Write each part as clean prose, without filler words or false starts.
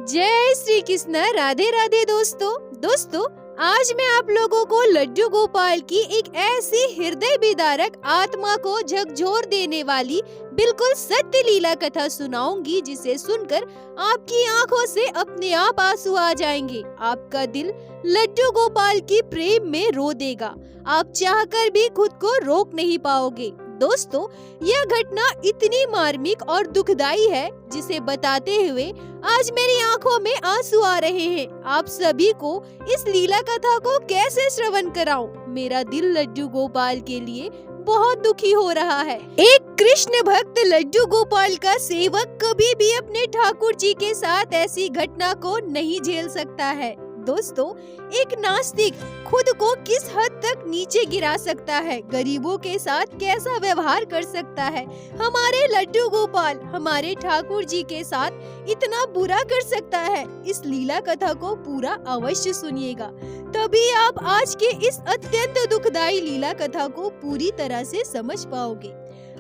जय श्री कृष्ण। राधे राधे दोस्तों आज मैं आप लोगों को लड्डू गोपाल की एक ऐसी हृदय विदारक आत्मा को झकझोर देने वाली बिल्कुल सत्य लीला कथा सुनाऊंगी, जिसे सुनकर आपकी आंखों से अपने आप आंसू आ जाएंगे। आपका दिल लड्डू गोपाल की प्रेम में रो देगा। आप चाहकर भी खुद को रोक नहीं पाओगे। दोस्तों, यह घटना इतनी मार्मिक और दुखदाई है जिसे बताते हुए आज मेरी आंखों में आंसू आ रहे हैं। आप सभी को इस लीला कथा को कैसे श्रवण कराऊं? मेरा दिल लड्डू गोपाल के लिए बहुत दुखी हो रहा है। एक कृष्ण भक्त लड्डू गोपाल का सेवक कभी भी अपने ठाकुर जी के साथ ऐसी घटना को नहीं झेल सकता है। दोस्तों, एक नास्तिक खुद को किस हद तक नीचे गिरा सकता है, गरीबों के साथ कैसा व्यवहार कर सकता है, हमारे लड्डू गोपाल हमारे ठाकुर जी के साथ इतना बुरा कर सकता है। इस लीला कथा को पूरा अवश्य सुनिएगा, तभी आप आज के इस अत्यंत दुखदाई लीला कथा को पूरी तरह से समझ पाओगे।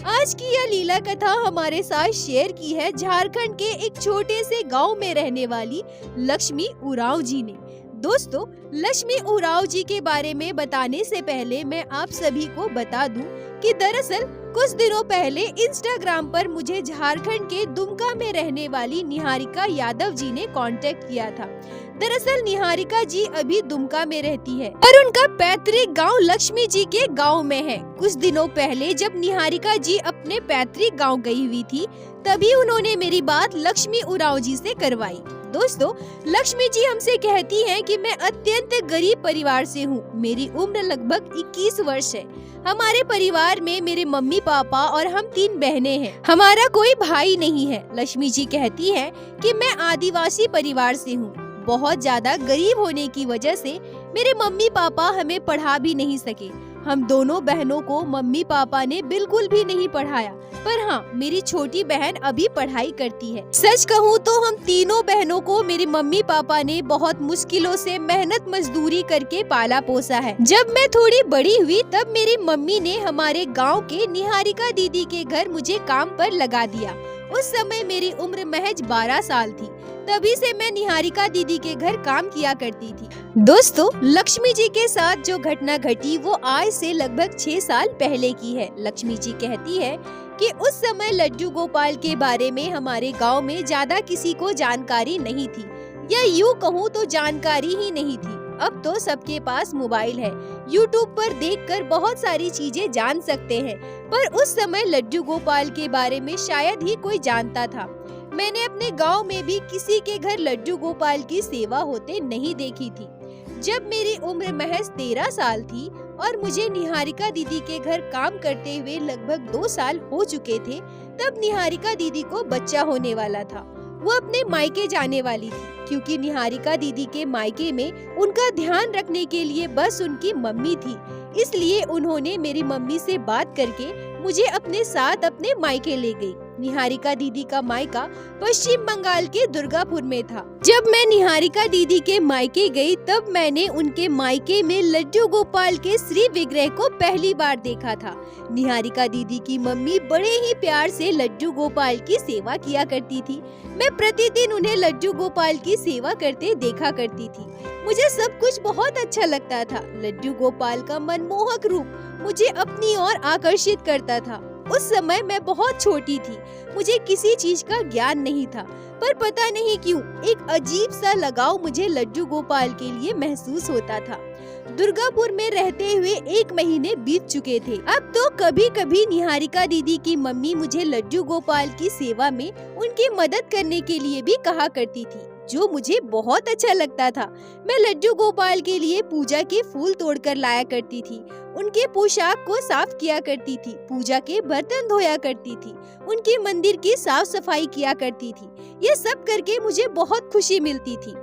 आज की यह लीला कथा हमारे साथ शेयर की है झारखंड के एक छोटे से गांव में रहने वाली लक्ष्मी उरांव जी ने। दोस्तों, लक्ष्मी उरांव जी के बारे में बताने से पहले मैं आप सभी को बता दूं कि दरअसल कुछ दिनों पहले इंस्टाग्राम पर मुझे झारखंड के दुमका में रहने वाली निहारिका यादव जी ने कांटेक्ट किया था। दरअसल निहारिका जी अभी दुमका में रहती है और उनका पैतृक गांव लक्ष्मी जी के गांव में है। कुछ दिनों पहले जब निहारिका जी अपने पैतृक गांव गई हुई थी, तभी उन्होंने मेरी बात लक्ष्मी उरांव जी से करवाई। दोस्तों, लक्ष्मी जी हमसे कहती हैं कि मैं अत्यंत गरीब परिवार से हूँ। मेरी उम्र लगभग 21 वर्ष है। हमारे परिवार में मेरे मम्मी पापा और हम 3 बहनें हैं। हमारा कोई भाई नहीं है। लक्ष्मी जी कहती हैं कि मैं आदिवासी परिवार से हूँ। बहुत ज्यादा गरीब होने की वजह से मेरे मम्मी पापा हमें पढ़ा भी नहीं सके। हम दोनों बहनों को मम्मी पापा ने बिल्कुल भी नहीं पढ़ाया, पर हाँ, मेरी छोटी बहन अभी पढ़ाई करती है। सच कहूँ तो हम तीनों बहनों को मेरे मम्मी पापा ने बहुत मुश्किलों से मेहनत मजदूरी करके पाला पोसा है। जब मैं थोड़ी बड़ी हुई तब मेरी मम्मी ने हमारे गाँव के निहारिका दीदी के घर मुझे काम पर लगा दिया। उस समय मेरी उम्र महज 12 साल थी। तभी से मैं निहारिका दीदी के घर काम किया करती थी। दोस्तों, लक्ष्मी जी के साथ जो घटना घटी वो आज से लगभग 6 साल पहले की है। लक्ष्मी जी कहती है कि उस समय लड्डू गोपाल के बारे में हमारे गांव में ज्यादा किसी को जानकारी नहीं थी, या यूँ कहूँ तो जानकारी ही नहीं थी। अब तो सबके पास मोबाइल है, YouTube पर देखकर बहुत सारी चीजें जान सकते हैं, पर उस समय लड्डू गोपाल के बारे में शायद ही कोई जानता था। मैंने अपने गांव में भी किसी के घर लड्डू गोपाल की सेवा होते नहीं देखी थी। जब मेरी उम्र महज 13 साल थी और मुझे निहारिका दीदी के घर काम करते हुए लगभग 2 साल हो चुके थे, तब निहारिका दीदी को बच्चा होने वाला था। वो अपने मायके जाने वाली थी, क्योंकि निहारिका दीदी के मायके में उनका ध्यान रखने के लिए बस उनकी मम्मी थी। इसलिए उन्होंने मेरी मम्मी से बात करके मुझे अपने साथ अपने मायके ले गई। निहारिका दीदी का मायका पश्चिम बंगाल के दुर्गापुर में था। जब मैं निहारिका दीदी के मायके गई तब मैंने उनके मायके में लड्डू गोपाल के श्री विग्रह को पहली बार देखा था। निहारिका दीदी की मम्मी बड़े ही प्यार से लड्डू गोपाल की सेवा किया करती थी। मैं प्रतिदिन उन्हें लड्डू गोपाल की सेवा करते देखा करती थी। मुझे सब कुछ बहुत अच्छा लगता था। लड्डू गोपाल का मनमोहक रूप मुझे अपनी ओर आकर्षित करता था। उस समय मैं बहुत छोटी थी, मुझे किसी चीज का ज्ञान नहीं था, पर पता नहीं क्यों एक अजीब सा लगाव मुझे लड्डू गोपाल के लिए महसूस होता था। दुर्गापुर में रहते हुए 1 महीने बीत चुके थे। अब तो कभी कभी निहारिका दीदी की मम्मी मुझे लड्डू गोपाल की सेवा में उनकी मदद करने के लिए भी कहा करती थी, जो मुझे बहुत अच्छा लगता था। मैं लड्डू गोपाल के लिए पूजा के फूल तोड़कर लाया करती थी, उनके पोशाक को साफ किया करती थी, पूजा के बर्तन धोया करती थी, उनके मंदिर की साफ सफाई किया करती थी। ये सब करके मुझे बहुत खुशी मिलती थी।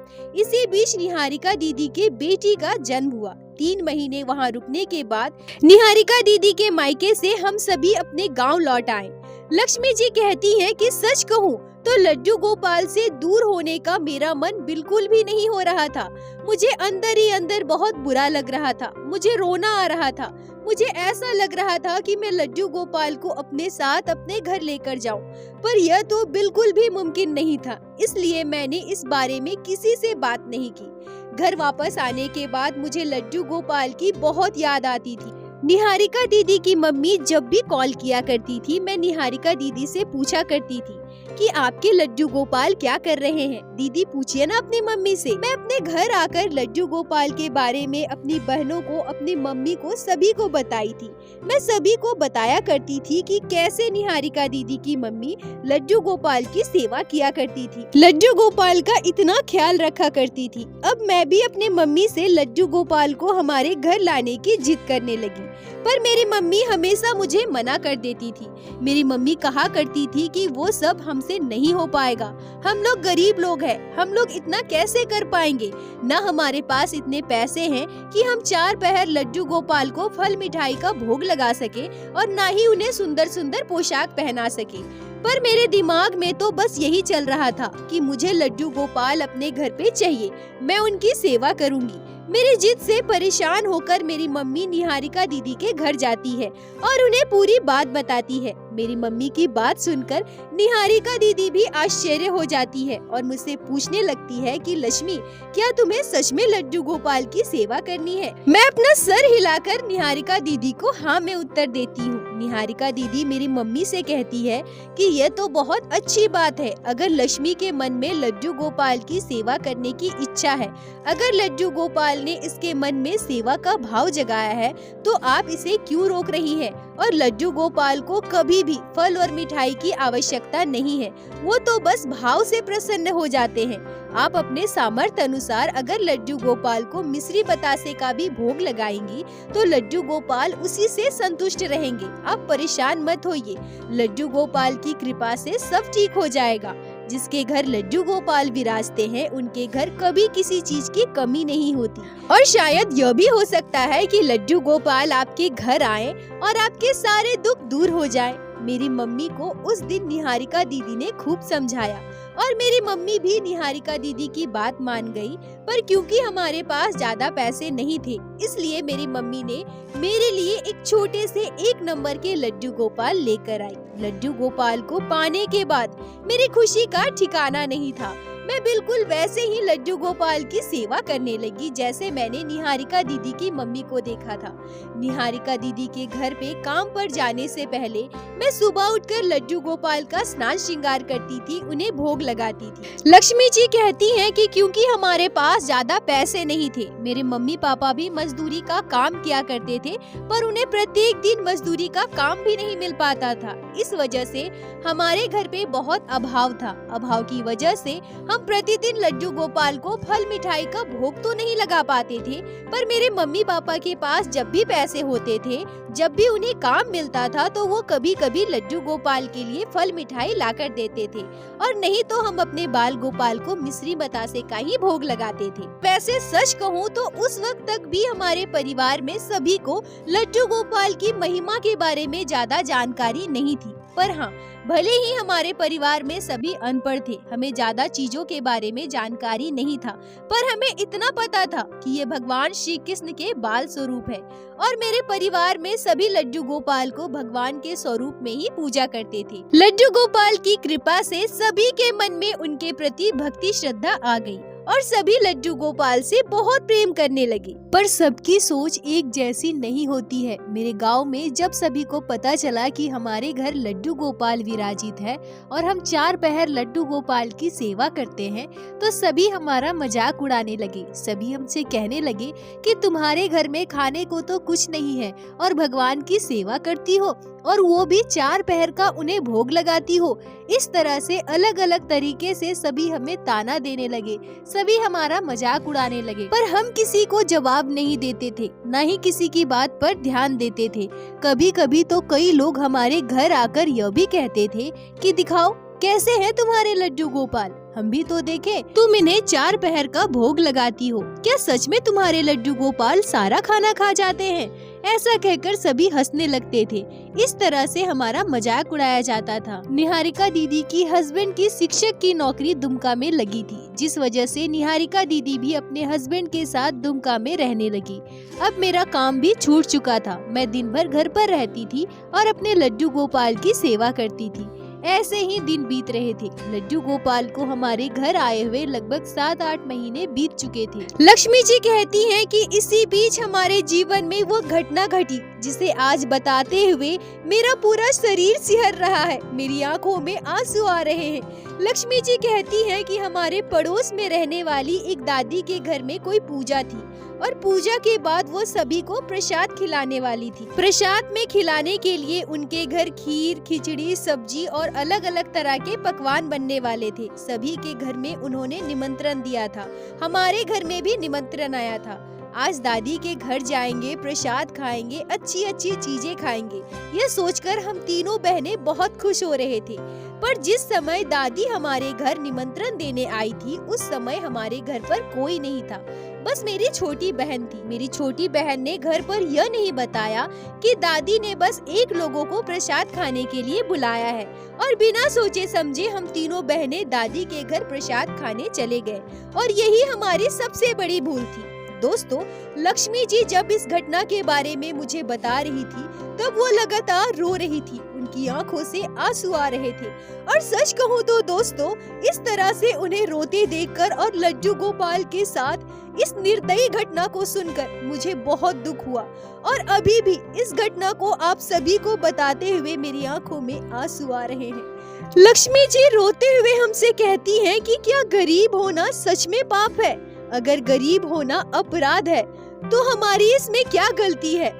इसी बीच निहारिका दीदी के बेटी का जन्म हुआ। 3 महीने वहाँ रुकने के बाद निहारिका दीदी के मायके से हम सभी अपने गाँव लौट आए। लक्ष्मी जी कहती हैं कि सच कहूँ तो लड्डू गोपाल से दूर होने का मेरा मन बिल्कुल भी नहीं हो रहा था। मुझे अंदर ही अंदर बहुत बुरा लग रहा था, मुझे रोना आ रहा था। मुझे ऐसा लग रहा था कि मैं लड्डू गोपाल को अपने साथ अपने घर लेकर जाऊं, पर यह तो बिल्कुल भी मुमकिन नहीं था। इसलिए मैंने इस बारे में किसी से बात नहीं की। घर वापस आने के बाद मुझे लड्डू गोपाल की बहुत याद आती थी। निहारिका दीदी की मम्मी जब भी कॉल किया करती थी, मैं निहारिका दीदी से पूछा करती थी कि आपके लड्डू गोपाल क्या कर रहे हैं। दीदी पूछिए ना अपनी मम्मी से। मैं अपने घर आकर लड्डू गोपाल के बारे में अपनी बहनों को, अपनी मम्मी को, सभी को बताई थी। मैं सभी को बताया करती थी कि कैसे निहारिका दीदी की मम्मी लड्डू गोपाल की सेवा किया करती थी, लड्डू गोपाल का इतना ख्याल रखा करती थी। अब मैं भी अपने मम्मी से लड्डू गोपाल को हमारे घर लाने की जिद करने लगी, पर मेरी मम्मी हमेशा मुझे मना कर देती थी। मेरी मम्मी कहा करती थी कि वो सब हमसे नहीं हो पाएगा, हम लोग गरीब लोग हैं, हम लोग इतना कैसे कर पाएंगे। न हमारे पास इतने पैसे हैं कि हम 4 पहर लड्डू गोपाल को फल मिठाई का भोग लगा सके और न ही उन्हें सुंदर सुंदर पोशाक पहना सके। पर मेरे दिमाग में तो बस यही चल रहा था कि मुझे लड्डू गोपाल अपने घर पे चाहिए, मैं उनकी सेवा करूंगी। मेरी जिद से परेशान होकर मेरी मम्मी निहारिका दीदी के घर जाती है और उन्हें पूरी बात बताती है। मेरी मम्मी की बात सुनकर निहारिका दीदी भी आश्चर्य हो जाती है और मुझसे पूछने लगती है कि लक्ष्मी, क्या तुम्हें सच में लड्डू गोपाल की सेवा करनी है? मैं अपना सर हिलाकर निहारिका दीदी को हाँ में उत्तर देती हूँ। निहारिका दीदी मेरी मम्मी से कहती है कि यह तो बहुत अच्छी बात है। अगर लक्ष्मी के मन में लड्डू गोपाल की सेवा करने की इच्छा है, अगर लड्डू गोपाल ने इसके मन में सेवा का भाव जगाया है, तो आप इसे क्यों रोक रही है? और लड्डू गोपाल को कभी भी फल और मिठाई की आवश्यकता नहीं है, वो तो बस भाव से प्रसन्न हो जाते हैं। आप अपने सामर्थ्य अनुसार अगर लड्डू गोपाल को मिश्री बतासे का भी भोग लगाएंगी तो लड्डू गोपाल उसी से संतुष्ट रहेंगे। आप परेशान मत होइए, लड्डू गोपाल की कृपा से सब ठीक हो जाएगा। जिसके घर लड्डू गोपाल विराजते हैं उनके घर कभी किसी चीज की कमी नहीं होती। और शायद यह भी हो सकता है कि लड्डू गोपाल आपके घर आए और आपके सारे दुख दूर हो जाए। मेरी मम्मी को उस दिन निहारिका दीदी ने खूब समझाया और मेरी मम्मी भी निहारिका दीदी की बात मान गई। पर क्योंकि हमारे पास ज्यादा पैसे नहीं थे, इसलिए मेरी मम्मी ने मेरे लिए एक छोटे से 1 नंबर के लड्डू गोपाल लेकर आई। लड्डू गोपाल को पाने के बाद मेरी खुशी का ठिकाना नहीं था। मैं बिल्कुल वैसे ही लड्डू गोपाल की सेवा करने लगी जैसे मैंने निहारिका दीदी की मम्मी को देखा था। निहारिका दीदी के घर पे काम पर जाने से पहले मैं सुबह उठकर लड्डू गोपाल का स्नान श्रृंगार करती थी, उन्हें भोग लगाती थी। लक्ष्मी जी कहती हैं कि क्योंकि हमारे पास ज्यादा पैसे नहीं थे, मेरे मम्मी पापा भी मजदूरी का काम किया करते थे, पर उन्हें प्रत्येक दिन मजदूरी का काम भी नहीं मिल पाता था। इस वजह से हमारे घर पे बहुत अभाव था। अभाव की वजह से हम प्रतिदिन लड्डू गोपाल को फल मिठाई का भोग तो नहीं लगा पाते थे, पर मेरे मम्मी पापा के पास जब भी पैसे होते थे, जब भी उन्हें काम मिलता था, तो वो कभी कभी लड्डू गोपाल के लिए फल मिठाई लाकर देते थे, और नहीं तो हम अपने बाल गोपाल को मिश्री बतासे का ही भोग लगाते थे। वैसे सच कहूँ तो उस वक्त तक भी हमारे परिवार में सभी को लड्डू गोपाल की महिमा के बारे में ज्यादा जानकारी नहीं थी। पर हाँ, भले ही हमारे परिवार में सभी अनपढ़ थे, हमें ज्यादा चीजों के बारे में जानकारी नहीं था, पर हमें इतना पता था कि ये भगवान श्री कृष्ण के बाल स्वरूप है और मेरे परिवार में सभी लड्डू गोपाल को भगवान के स्वरूप में ही पूजा करते थे। लड्डू गोपाल की कृपा से सभी के मन में उनके प्रति भक्ति श्रद्धा आ गई और सभी लड्डू गोपाल से बहुत प्रेम करने लगे। पर सबकी सोच एक जैसी नहीं होती है। मेरे गांव में जब सभी को पता चला कि हमारे घर लड्डू गोपाल विराजित है और हम 4 पहर लड्डू गोपाल की सेवा करते हैं, तो सभी हमारा मजाक उड़ाने लगे। सभी हमसे कहने लगे कि तुम्हारे घर में खाने को तो कुछ नहीं है और भगवान की सेवा करती हो, और वो भी 4 पहर का उन्हें भोग लगाती हो। इस तरह से अलग अलग तरीके से सभी हमें ताना देने लगे, सभी हमारा मजाक उड़ाने लगे, पर हम किसी को जवाब नहीं देते थे, न ही किसी की बात पर ध्यान देते थे। कभी कभी तो कई लोग हमारे घर आकर यह भी कहते थे कि दिखाओ कैसे है तुम्हारे लड्डू गोपाल, हम भी तो देखें। तुम इन्हें 4 पहर का भोग लगाती हो, क्या सच में तुम्हारे लड्डू गोपाल सारा खाना खा जाते हैं? ऐसा कहकर सभी हंसने लगते थे। इस तरह से हमारा मजाक उड़ाया जाता था। निहारिका दीदी की हस्बैंड की शिक्षक की नौकरी दुमका में लगी थी, जिस वजह से निहारिका दीदी भी अपने हस्बैंड के साथ दुमका में रहने लगी। अब मेरा काम भी छूट चुका था। मैं दिन भर घर पर रहती थी और अपने लड्डू गोपाल की सेवा करती थी। ऐसे ही दिन बीत रहे थे। लड्डू गोपाल को हमारे घर आए हुए लगभग 7-8 महीने बीत चुके थे। लक्ष्मी जी कहती हैं कि इसी बीच हमारे जीवन में वो घटना घटी जिसे आज बताते हुए मेरा पूरा शरीर सिहर रहा है, मेरी आंखों में आंसू आ रहे हैं। लक्ष्मी जी कहती हैं कि हमारे पड़ोस में रहने वाली एक दादी के घर में कोई पूजा थी और पूजा के बाद वो सभी को प्रसाद खिलाने वाली थी। प्रसाद में खिलाने के लिए उनके घर खीर, खिचड़ी, सब्जी और अलग अलग तरह के पकवान बनने वाले थे। सभी के घर में उन्होंने निमंत्रण दिया था। हमारे घर में भी निमंत्रण आया था। आज दादी के घर जाएंगे, प्रसाद खाएंगे, अच्छी अच्छी चीजें खाएंगे। यह सोचकर हम तीनों बहनें बहुत खुश हो रहे थे। पर जिस समय दादी हमारे घर निमंत्रण देने आई थी, उस समय हमारे घर पर कोई नहीं था, बस मेरी छोटी बहन थी। मेरी छोटी बहन ने घर पर यह नहीं बताया कि दादी ने बस एक लोगों को प्रसाद खाने के लिए बुलाया है और बिना सोचे समझे हम तीनों बहनें दादी के घर प्रसाद खाने चले गए और यही हमारी सबसे बड़ी भूल थी। दोस्तों, लक्ष्मी जी जब इस घटना के बारे में मुझे बता रही थी तब वो लगातार रो रही थी। उनकी आंखों से आंसू आ रहे थे और सच कहूँ तो दोस्तों, इस तरह से उन्हें रोते देखकर और लड्डू गोपाल के साथ इस निर्दयी घटना को सुनकर मुझे बहुत दुख हुआ और अभी भी इस घटना को आप सभी को बताते हुए मेरी आंखों में आंसू आ रहे हैं। लक्ष्मी जी रोते हुए हमसे कहती हैं कि क्या गरीब होना सच में पाप है? अगर गरीब होना अपराध है तो हमारी इसमें क्या गलती है?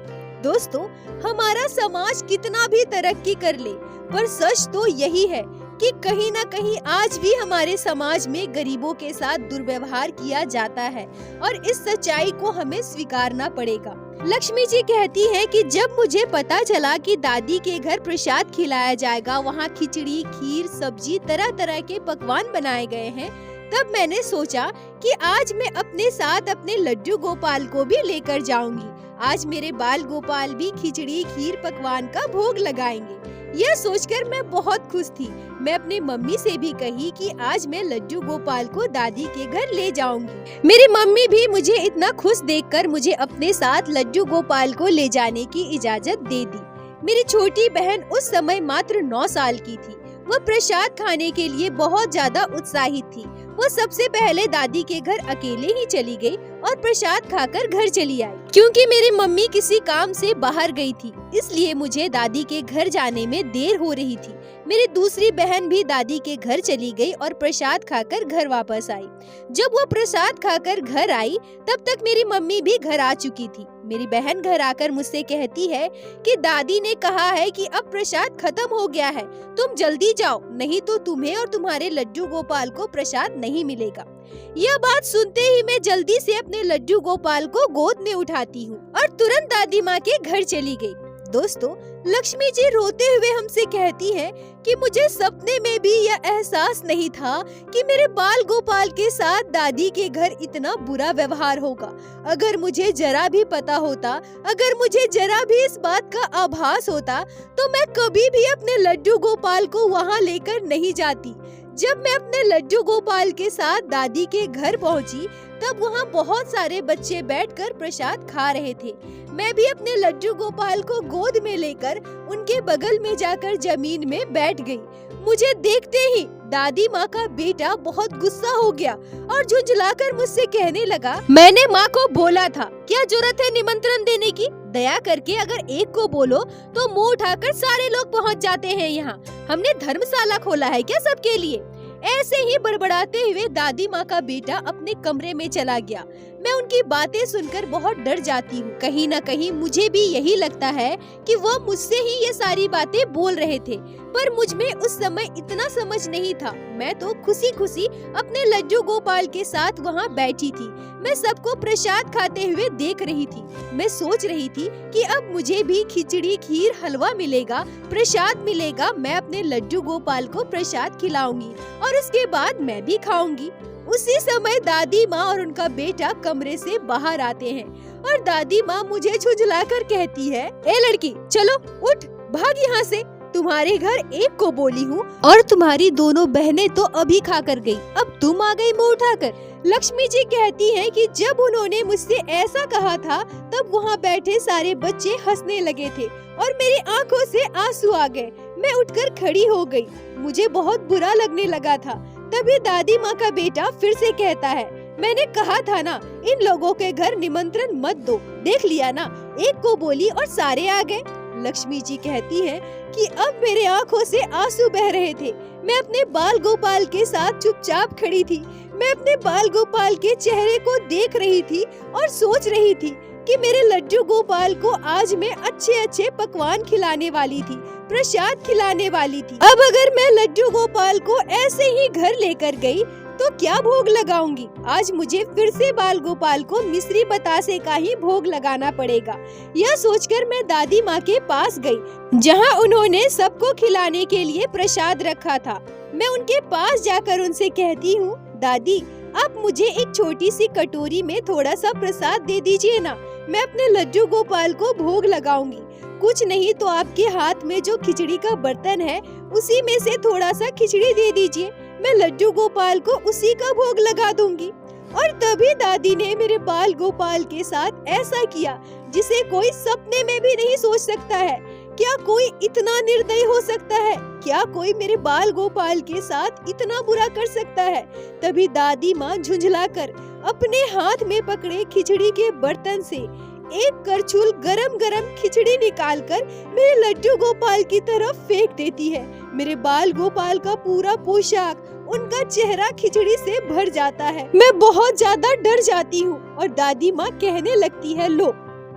दोस्तों, हमारा समाज कितना भी तरक्की कर ले, पर सच तो यही है कि कहीं न कहीं आज भी हमारे समाज में गरीबों के साथ दुर्व्यवहार किया जाता है और इस सच्चाई को हमें स्वीकारना पड़ेगा। लक्ष्मी जी कहती हैं कि जब मुझे पता चला कि दादी के घर प्रसाद खिलाया जाएगा, वहाँ खिचड़ी, खीर, सब्जी, तरह तरह के पकवान बनाए गए हैं, तब मैंने सोचा कि आज मैं अपने साथ अपने लड्डू गोपाल को भी लेकर जाऊंगी। आज मेरे बाल गोपाल भी खिचड़ी, खीर, पकवान का भोग लगाएंगे। यह सोचकर मैं बहुत खुश थी। मैं अपनी मम्मी से भी कही कि आज मैं लड्डू गोपाल को दादी के घर ले जाऊंगी। मेरी मम्मी भी मुझे इतना खुश देखकर मुझे अपने साथ लड्डू गोपाल को ले जाने की इजाजत दे दी। मेरी छोटी बहन उस समय मात्र 9 साल की थी। वह प्रसाद खाने के लिए बहुत ज्यादा उत्साहित थी। वो सबसे पहले दादी के घर अकेले ही चली गई और प्रसाद खाकर घर चली आई। क्योंकि मेरी मम्मी किसी काम से बाहर गई थी, इसलिए मुझे दादी के घर जाने में देर हो रही थी। मेरी दूसरी बहन भी दादी के घर चली गई और प्रसाद खाकर घर वापस आई। जब वो प्रसाद खाकर घर आई, तब तक मेरी मम्मी भी घर आ चुकी थी। मेरी बहन घर आकर मुझसे कहती है कि दादी ने कहा है कि अब प्रसाद खत्म हो गया है, तुम जल्दी जाओ, नहीं तो तुम्हें और तुम्हारे लड्डू गोपाल को प्रसाद नहीं मिलेगा। यह बात सुनते ही मैं जल्दी से अपने लड्डू गोपाल को गोद में उठाती हूँ और तुरंत दादी माँ के घर चली गई। दोस्तों, लक्ष्मी जी रोते हुए हमसे कहती हैं कि मुझे सपने में भी यह एहसास नहीं था कि मेरे बाल गोपाल के साथ दादी के घर इतना बुरा व्यवहार होगा। अगर मुझे जरा भी पता होता, अगर मुझे जरा भी इस बात का आभास होता, तो मैं कभी भी अपने लड्डू गोपाल को वहाँ लेकर नहीं जाती। जब मैं अपने लड्डू गोपाल के साथ दादी के घर पहुँची, तब वहाँ बहुत सारे बच्चे बैठकर प्रसाद खा रहे थे। मैं भी अपने लड्डू गोपाल को गोद में लेकर उनके बगल में जाकर जमीन में बैठ गई। मुझे देखते ही दादी माँ का बेटा बहुत गुस्सा हो गया और झुंझलाकर मुझसे कहने लगा, मैंने माँ को बोला था, क्या जरूरत है निमंत्रण देने की? दया करके अगर एक को बोलो तो मुंह उठाकर सारे लोग पहुँच जाते हैं यहाँ। हमने धर्मशाला खोला है क्या सबके लिए? ऐसे ही बड़बड़ाते हुए दादी माँ का बेटा अपने कमरे में चला गया। मैं उनकी बातें सुनकर बहुत डर जाती हूँ। कहीं न कहीं मुझे भी यही लगता है कि वह मुझसे ही ये सारी बातें बोल रहे थे, पर मुझ में उस समय इतना समझ नहीं था। मैं तो खुशी खुशी अपने लड्डू गोपाल के साथ वहाँ बैठी थी। मैं सबको प्रसाद खाते हुए देख रही थी। मैं सोच रही थी कि अब मुझे भी खिचड़ी, खीर, हलवा मिलेगा, प्रसाद मिलेगा। मैं अपने लड्डू गोपाल को प्रसाद खिलाऊंगी और उसके बाद मैं भी खाऊंगी। उसी समय दादी माँ और उनका बेटा कमरे से बाहर आते हैं और दादी माँ मुझे झुंझलाकर कहती है, ए लड़की चलो उठ, भाग यहाँ से, तुम्हारे घर एक को बोली हूँ और तुम्हारी दोनों बहनें तो अभी खा कर गई, अब तुम आ गई मुँह उठाकर। लक्ष्मी जी कहती हैं कि जब उन्होंने मुझसे ऐसा कहा था तब वहाँ बैठे सारे बच्चे हंसने लगे थे और मेरी आंखों से आंसू आ गए। मैं उठकर खड़ी हो गई, मुझे बहुत बुरा लगने लगा था। तभी दादी माँ का बेटा फिर से कहता है, मैंने कहा था ना इन लोगों के घर निमंत्रण मत दो, देख लिया ना, एक को बोली और सारे आ गए। लक्ष्मी जी कहती है कि अब मेरे आंखों से आंसू बह रहे थे। मैं अपने बाल गोपाल के साथ चुपचाप खड़ी थी। मैं अपने बाल गोपाल के चेहरे को देख रही थी और सोच रही थी कि मेरे लड्डू गोपाल को आज मैं अच्छे पकवान खिलाने वाली थी, प्रसाद खिलाने वाली थी। अब अगर मैं लड्डू गोपाल को ऐसे ही घर लेकर गई तो क्या भोग लगाऊंगी? आज मुझे फिर से बाल गोपाल को मिश्री बतासे का ही भोग लगाना पड़ेगा। यह सोचकर मैं दादी माँ के पास गई, जहाँ उन्होंने सबको खिलाने के लिए प्रसाद रखा था। मैं उनके पास जाकर उनसे कहती हूँ, दादी आप मुझे एक छोटी सी कटोरी में थोड़ा सा प्रसाद दे दीजिए ना, मैं अपने लड्डू गोपाल को भोग लगाऊंगी। कुछ नहीं तो आपके हाथ में जो खिचड़ी का बर्तन है उसी में से थोड़ा सा खिचड़ी दे दीजिए, मैं लड्डू गोपाल को उसी का भोग लगा दूंगी। और तभी दादी ने मेरे बाल गोपाल के साथ ऐसा किया जिसे कोई सपने में भी नहीं सोच सकता है। क्या कोई इतना निर्दयी हो सकता है? क्या कोई मेरे बाल गोपाल के साथ इतना बुरा कर सकता है? तभी दादी माँ झुंझलाकर अपने हाथ में पकड़े खिचड़ी के बर्तन से एक करछुल गरम गरम खिचड़ी निकालकर मेरे लड्डू गोपाल की तरफ फेंक देती है। मेरे बाल गोपाल का पूरा पोशाक, उनका चेहरा खिचड़ी से भर जाता है। मैं बहुत ज्यादा डर जाती हूँ और दादी माँ कहने लगती है, लो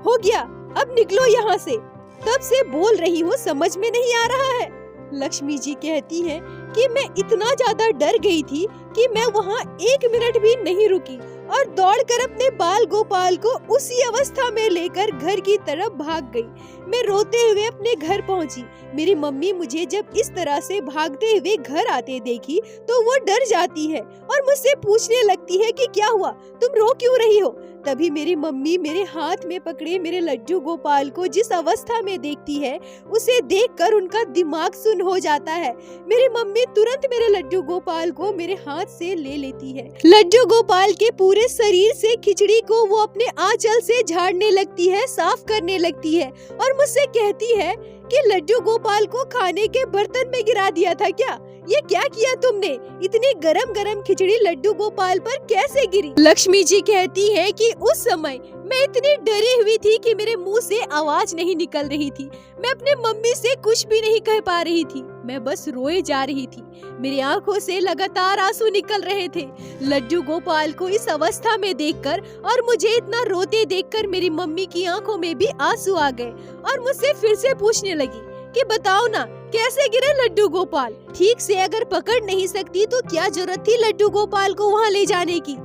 हो गया, अब निकलो यहाँ से। तब से बोल रही हूँ, समझ में नहीं आ रहा है? लक्ष्मी जी कहती हैं कि मैं इतना ज्यादा डर गई थी कि मैं वहाँ 1 मिनट भी नहीं रुकी और दौड़कर अपने बाल गोपाल को उसी अवस्था में लेकर घर की तरफ भाग गई। मैं रोते हुए अपने घर पहुंची। मेरी मम्मी मुझे जब इस तरह से भागते हुए घर आते देखी तो वो डर जाती है और मुझसे पूछने लगती है कि क्या हुआ, तुम रो क्यों रही हो? तभी मेरी मम्मी मेरे हाथ में पकड़े मेरे लड्डू गोपाल को जिस अवस्था में देखती है उसे देखकर उनका दिमाग सुन्न हो जाता है। मेरी मम्मी तुरंत मेरे लड्डू गोपाल को मेरे हाथ से ले लेती है। लड्डू गोपाल के पूरे शरीर से खिचड़ी को वो अपने आंचल से झाड़ने लगती है, साफ करने लगती है और मुझसे कहती है कि लड्डू गोपाल को खाने के बर्तन में गिरा दिया था क्या? ये क्या किया तुमने? इतनी गरम गरम खिचड़ी लड्डू गोपाल पर कैसे गिरी? लक्ष्मी जी कहती है कि उस समय मैं इतनी डरी हुई थी कि मेरे मुंह से आवाज नहीं निकल रही थी। मैं अपने मम्मी से कुछ भी नहीं कह पा रही थी, मैं बस रोए जा रही थी। मेरी आंखों से लगातार आंसू निकल रहे थे। लड्डू गोपाल को इस अवस्था में देखकर और मुझे इतना रोते देखकर मेरी मम्मी की आंखों में भी आंसू आ गए और मुझसे फिर से पूछने लगी कि बताओ ना कैसे गिरे लड्डू गोपाल? ठीक से अगर पकड़ नहीं सकती तो क्या जरूरत थी लड्डू गोपाल को वहाँ ले जाने की?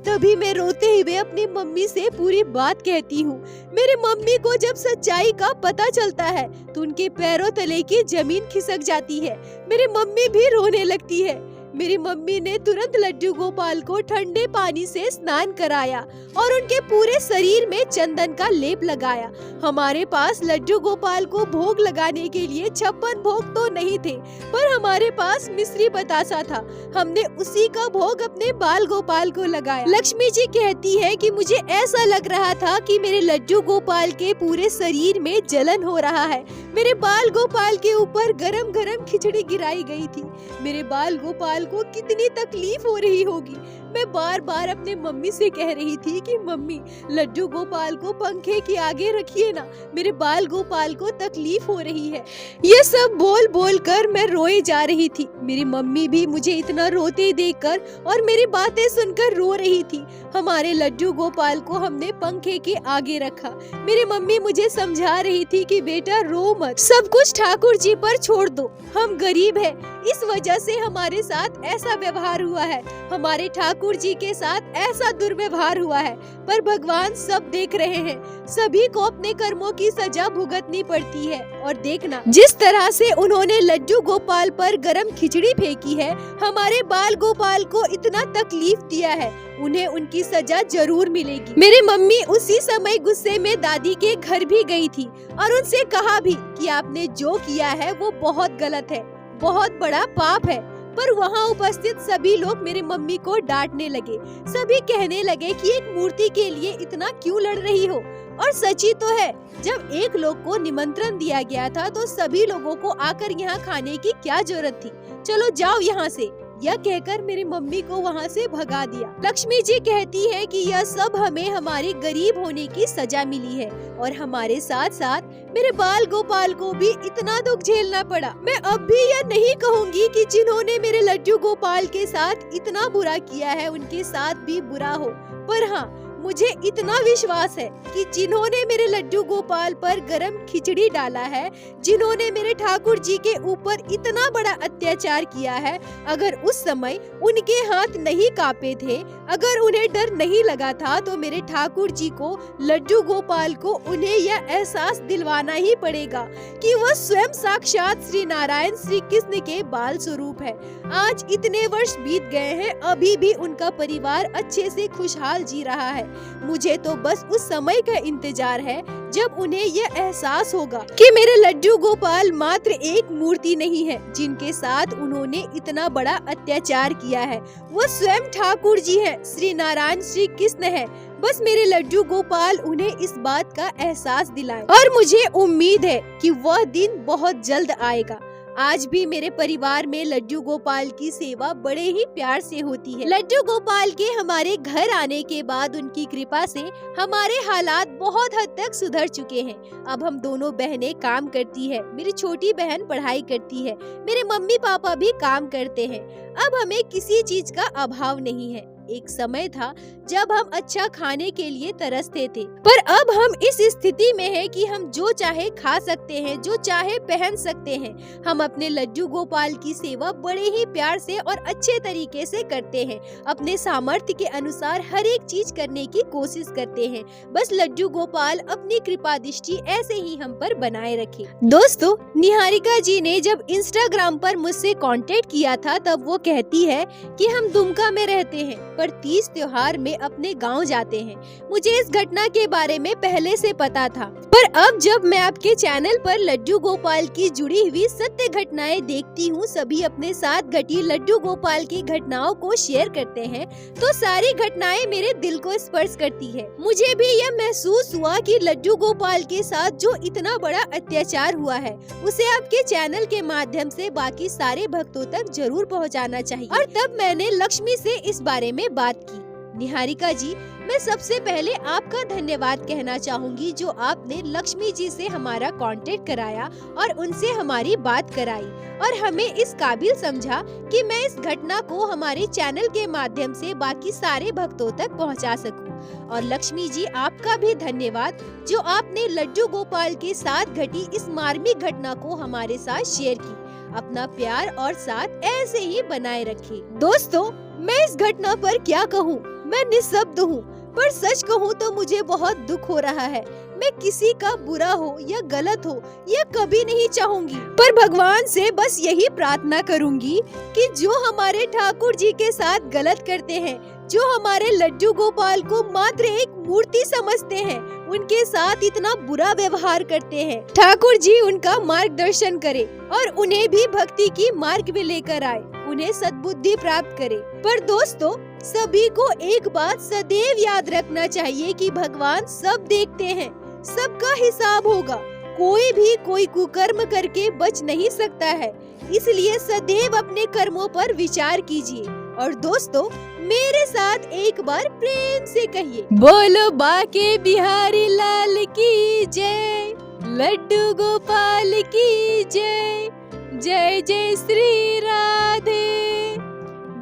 तभी मैं रोते हुए अपनी मम्मी से पूरी बात कहती हूँ। मेरी मम्मी को जब सच्चाई का पता चलता है तो उनके पैरों तले की जमीन खिसक जाती है। मेरी मम्मी भी रोने लगती है। मेरी मम्मी ने तुरंत लड्डू गोपाल को ठंडे पानी से स्नान कराया और उनके पूरे शरीर में चंदन का लेप लगाया। हमारे पास लड्डू गोपाल को भोग लगाने के लिए 56 भोग तो नहीं थे, पर हमारे पास मिश्री बतासा था। हमने उसी का भोग अपने बाल गोपाल को लगाया। लक्ष्मी जी कहती है कि मुझे ऐसा लग रहा था कि मेरे लड्डू गोपाल के पूरे शरीर में जलन हो रहा है। मेरे बाल गोपाल के ऊपर गरम गरम खिचड़ी गिराई गई थी। मेरे बाल गोपाल को कितनी तकलीफ हो रही होगी। मैं बार बार अपने मम्मी से कह रही थी कि मम्मी लड्डू गोपाल को पंखे के आगे रखिए ना, मेरे बाल गोपाल को तकलीफ हो रही है। ये सब बोल बोल कर मैं रोए जा रही थी। मेरी मम्मी भी मुझे इतना रोते देखकर और मेरी बातें सुनकर रो रही थी। हमारे लड्डू गोपाल को हमने पंखे के आगे रखा। मेरी मम्मी मुझे समझा रही थी कि बेटा रो मत, सब कुछ ठाकुर जी पर छोड़ दो, हम गरीब हैं, इस वजह से हमारे साथ ऐसा व्यवहार हुआ है। हमारे ठाकुर ठाकुर जी के साथ ऐसा दुर्व्यवहार हुआ है, पर भगवान सब देख रहे हैं। सभी को अपने कर्मों की सजा भुगतनी पड़ती है। और देखना, जिस तरह से उन्होंने लड्डू गोपाल पर गरम खिचड़ी फेंकी है, हमारे बाल गोपाल को इतना तकलीफ दिया है, उन्हें उनकी सजा जरूर मिलेगी। मेरी मम्मी उसी समय गुस्से में दादी के घर भी गई थी और उनसे कहा भी कि आपने जो किया है वो बहुत गलत है, बहुत बड़ा पाप है। पर वहाँ उपस्थित सभी लोग मेरी मम्मी को डांटने लगे। सभी कहने लगे कि एक मूर्ति के लिए इतना क्यों लड़ रही हो। और सच्ची तो है, जब एक लोग को निमंत्रण दिया गया था तो सभी लोगों को आकर यहाँ खाने की क्या जरूरत थी। चलो जाओ यहाँ से, यह कहकर मेरी मम्मी को वहाँ से भगा दिया। लक्ष्मी जी कहती है कि यह सब हमें हमारे गरीब होने की सजा मिली है और हमारे साथ साथ मेरे बाल गोपाल को भी इतना दुख झेलना पड़ा। मैं अब भी यह नहीं कहूँगी कि जिन्होंने मेरे लड्डू गोपाल के साथ इतना बुरा किया है उनके साथ भी बुरा हो, पर हाँ, मुझे इतना विश्वास है कि जिन्होंने मेरे लड्डू गोपाल पर गरम खिचड़ी डाला है, जिन्होंने मेरे ठाकुर जी के ऊपर इतना बड़ा अत्याचार किया है, अगर उस समय उनके हाथ नहीं कांपे थे, अगर उन्हें डर नहीं लगा था, तो मेरे ठाकुर जी को, लड्डू गोपाल को, उन्हें यह एहसास दिलवाना ही पड़ेगा कि वह स्वयं साक्षात श्री नारायण श्री कृष्ण के बाल स्वरूप है। आज इतने वर्ष बीत गए हैं, अभी भी उनका परिवार अच्छे से खुशहाल जी रहा है। मुझे तो बस उस समय का इंतजार है जब उन्हें यह एहसास होगा कि मेरे लड्डू गोपाल मात्र एक मूर्ति नहीं है जिनके साथ उन्होंने इतना बड़ा अत्याचार किया है। वो स्वयं ठाकुर जी हैं, श्री नारायण श्री कृष्ण है। बस मेरे लड्डू गोपाल उन्हें इस बात का एहसास दिलाए और मुझे उम्मीद है कि वह दिन बहुत जल्द आएगा। आज भी मेरे परिवार में लड्डू गोपाल की सेवा बड़े ही प्यार से होती है। लड्डू गोपाल के हमारे घर आने के बाद उनकी कृपा से हमारे हालात बहुत हद तक सुधर चुके हैं। अब हम दोनों बहनें काम करती है, मेरी छोटी बहन पढ़ाई करती है, मेरे मम्मी पापा भी काम करते हैं। अब हमें किसी चीज का अभाव नहीं है। एक समय था जब हम अच्छा खाने के लिए तरसते थे, पर अब हम इस स्थिति में हैं कि हम जो चाहे खा सकते हैं, जो चाहे पहन सकते हैं। हम अपने लड्डू गोपाल की सेवा बड़े ही प्यार से और अच्छे तरीके से करते हैं। अपने सामर्थ्य के अनुसार हर एक चीज करने की कोशिश करते हैं। बस लड्डू गोपाल अपनी कृपा दृष्टि ऐसे ही हम पर बनाए रखे। दोस्तों, निहारिका जी ने जब इंस्टाग्राम पर मुझसे कांटेक्ट किया था, तब वो कहती है कि हम दुमका में रहते हैं पर तीज त्योहार में अपने गांव जाते हैं। मुझे इस घटना के बारे में पहले से पता था, पर अब जब मैं आपके चैनल पर लड्डू गोपाल की जुड़ी हुई सत्य घटनाएं देखती हूँ, सभी अपने साथ घटी लड्डू गोपाल की घटनाओं को शेयर करते हैं, तो सारी घटनाएं मेरे दिल को स्पर्श करती है। मुझे भी यह महसूस हुआ कि लड्डू गोपाल के साथ जो इतना बड़ा अत्याचार हुआ है, उसे आपके चैनल के माध्यम से बाकी सारे भक्तों तक जरूर पहुँचाना चाहिए। और तब मैंने लक्ष्मी से इस बारे में बात की। निहारिका जी, मैं सबसे पहले आपका धन्यवाद कहना चाहूँगी जो आपने लक्ष्मी जी से हमारा कांटेक्ट कराया और उनसे हमारी बात कराई और हमें इस काबिल समझा कि मैं इस घटना को हमारे चैनल के माध्यम से बाकी सारे भक्तों तक पहुंचा सकूं। और लक्ष्मी जी, आपका भी धन्यवाद जो आपने लड्डू गोपाल के साथ घटी इस मार्मिक घटना को हमारे साथ शेयर की। अपना प्यार और साथ ऐसे ही बनाए रखे। दोस्तों, मैं इस घटना पर क्या कहूँ, मैं निःशब्द हूँ। पर सच कहूँ तो मुझे बहुत दुख हो रहा है। मैं किसी का बुरा हो या गलत हो यह कभी नहीं चाहूंगी, पर भगवान से बस यही प्रार्थना करूंगी कि जो हमारे ठाकुर जी के साथ गलत करते हैं, जो हमारे लड्डू गोपाल को मात्र एक मूर्ति समझते हैं, उनके साथ इतना बुरा व्यवहार करते हैं, ठाकुर जी उनका मार्गदर्शन करे और उन्हें भी भक्ति की मार्ग में लेकर आए, उन्हें सद्बुद्धि प्राप्त करे। पर दोस्तों, सभी को एक बात सदैव याद रखना चाहिए कि भगवान सब देखते हैं, सबका हिसाब होगा। कोई भी कोई कुकर्म करके बच नहीं सकता है, इसलिए सदैव अपने कर्मों पर विचार कीजिए। और दोस्तों, मेरे साथ एक बार प्रेम से कहिए, बोलो बाके बिहारी लाल की जय, लड्डू गोपाल की जय, जय जय श्री राधे।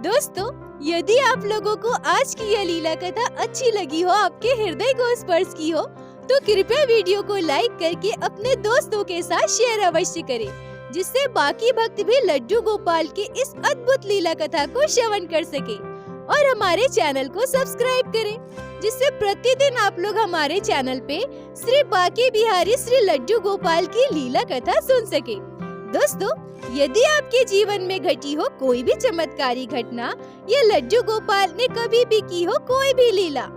दोस्तों, यदि आप लोगों को आज की यह लीला कथा अच्छी लगी हो, आपके हृदय को स्पर्श की हो, तो कृपया वीडियो को लाइक करके अपने दोस्तों के साथ शेयर अवश्य करें, जिससे बाकी भक्त भी लड्डू गोपाल के इस अद्भुत लीला कथा को श्रवण कर सके। और हमारे चैनल को सब्सक्राइब करें, जिससे प्रतिदिन आप लोग हमारे चैनल पे श्री बांके बिहारी श्री लड्डू गोपाल की लीला कथा सुन सके। दोस्तों, यदि आपके जीवन में घटी हो कोई भी चमत्कारी घटना या लड्डू गोपाल ने कभी भी की हो कोई भी लीला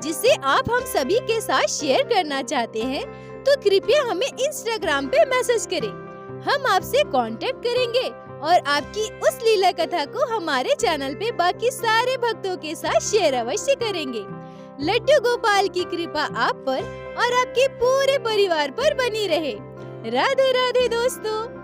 जिसे आप हम सभी के साथ शेयर करना चाहते हैं, तो कृपया हमें इंस्टाग्राम पे मैसेज करें। हम आपसे कांटेक्ट करेंगे और आपकी उस लीला कथा को हमारे चैनल पे बाकी सारे भक्तों के साथ शेयर अवश्य करेंगे। लड्डू गोपाल की कृपा आप पर और आपके पूरे परिवार पर बनी रहे। राधे राधे दोस्तों।